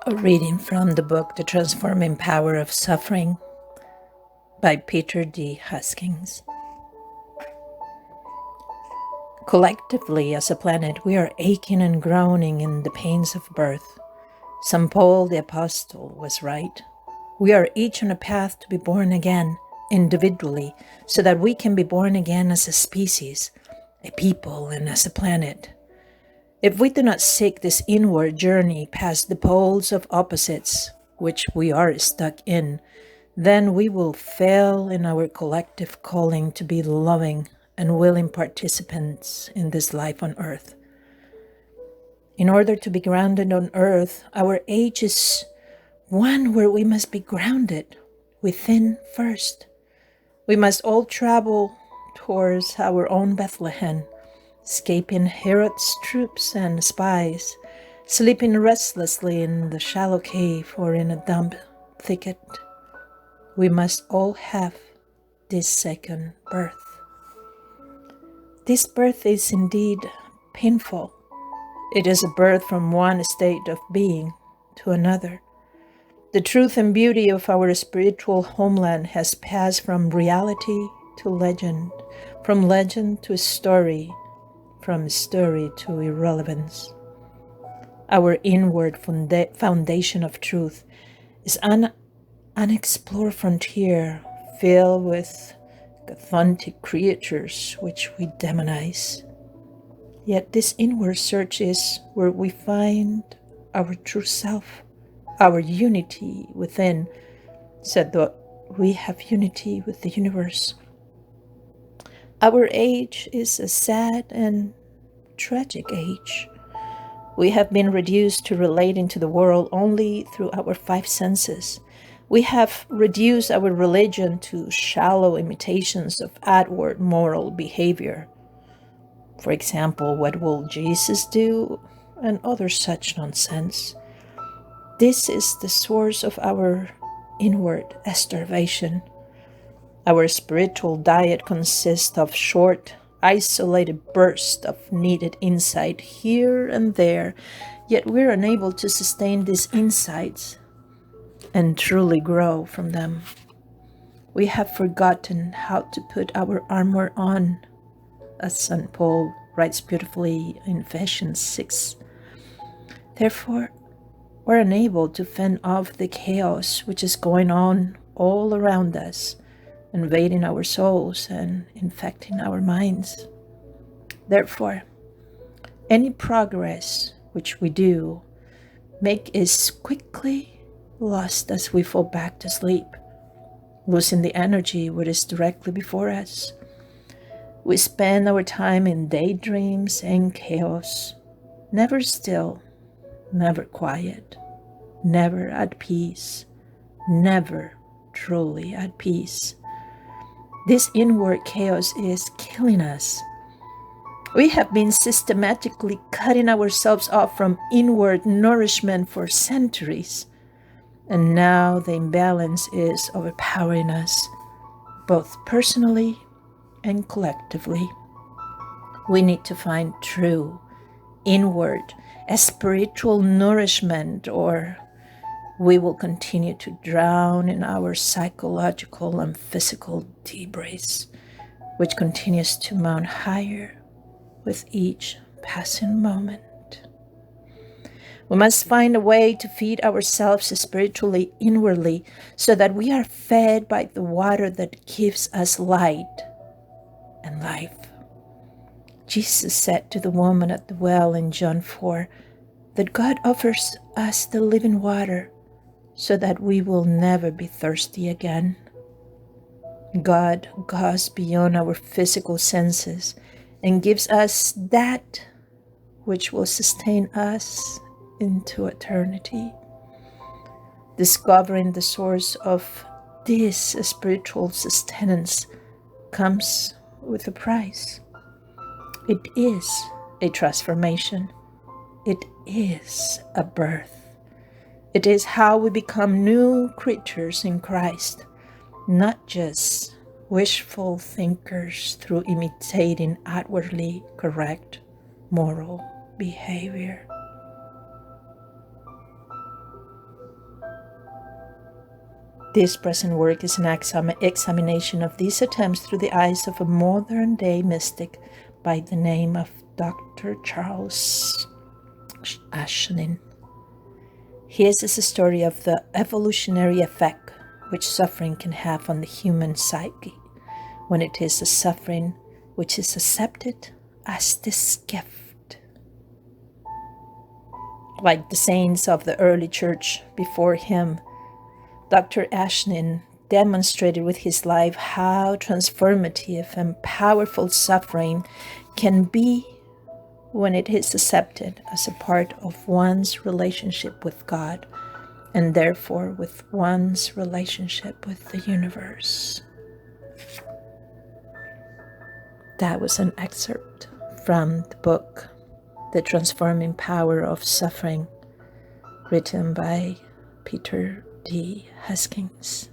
A reading from the book The Transforming Power of Suffering by Peter D. Haskins. Collectively, as a planet, we are aching and groaning in the pains of birth. St. Paul the Apostle was right. We are each on a path to be born again, individually, so that we can be born again as a species, a people, and as a planet. If we do not seek this inward journey past the poles of opposites, which we are stuck in, then we will fail in our collective calling to be loving and willing participants in this life on earth. In order to be grounded on earth, our age is one where we must be grounded within first. We must all travel towards our own Bethlehem, escaping Herod's troops and spies, sleeping restlessly in the shallow cave or in a damp thicket. We must all have this second birth. This birth is indeed painful. It is a birth from one state of being to another. The truth and beauty of our spiritual homeland has passed from reality to legend, from legend to story, from story to irrelevance. Our inward foundation of truth is an unexplored frontier filled with chthonic creatures which we demonize. Yet this inward search is where we find our true self, our unity within, so that we have unity with the universe. Our age is a sad and tragic age. We have been reduced to relating to the world only through our five senses. We have reduced our religion to shallow imitations of outward moral behavior. For example, what will Jesus do? And other such nonsense. This is the source of our inward starvation. Our spiritual diet consists of short, isolated bursts of needed insight here and there, yet we're unable to sustain these insights and truly grow from them. We have forgotten how to put our armor on, as St. Paul writes beautifully in Ephesians 6. Therefore, we're unable to fend off the chaos which is going on all around us, invading our souls and infecting our minds. Therefore, any progress which we do make is quickly lost as we fall back to sleep, losing the energy which is directly before us. We spend our time in daydreams and chaos, never still, never quiet, never at peace, never truly at peace. This inward chaos is killing us. We have been systematically cutting ourselves off from inward nourishment for centuries, and now the imbalance is overpowering us, both personally and collectively. We need to find true, inward, spiritual nourishment, or we will continue to drown in our psychological and physical debris, which continues to mount higher with each passing moment. We must find a way to feed ourselves spiritually inwardly so that we are fed by the water that gives us light and life. Jesus said to the woman at the well in John 4 that God offers us the living water so that we will never be thirsty again. God goes beyond our physical senses and gives us that which will sustain us into eternity. Discovering the source of this spiritual sustenance comes with a price. It is a transformation. It is a birth. It is how we become new creatures in Christ, not just wishful thinkers through imitating outwardly correct moral behavior. This present work is an examination of these attempts through the eyes of a modern-day mystic by the name of Dr. Charles Ashnin. His is a story of the evolutionary effect which suffering can have on the human psyche, when it is a suffering which is accepted as this gift. Like the saints of the early church before him, Dr. Ashnin demonstrated with his life how transformative and powerful suffering can be when it is accepted as a part of one's relationship with God, and therefore with one's relationship with the universe. That was an excerpt from the book, The Transforming Power of Suffering, written by Peter D. Haskins.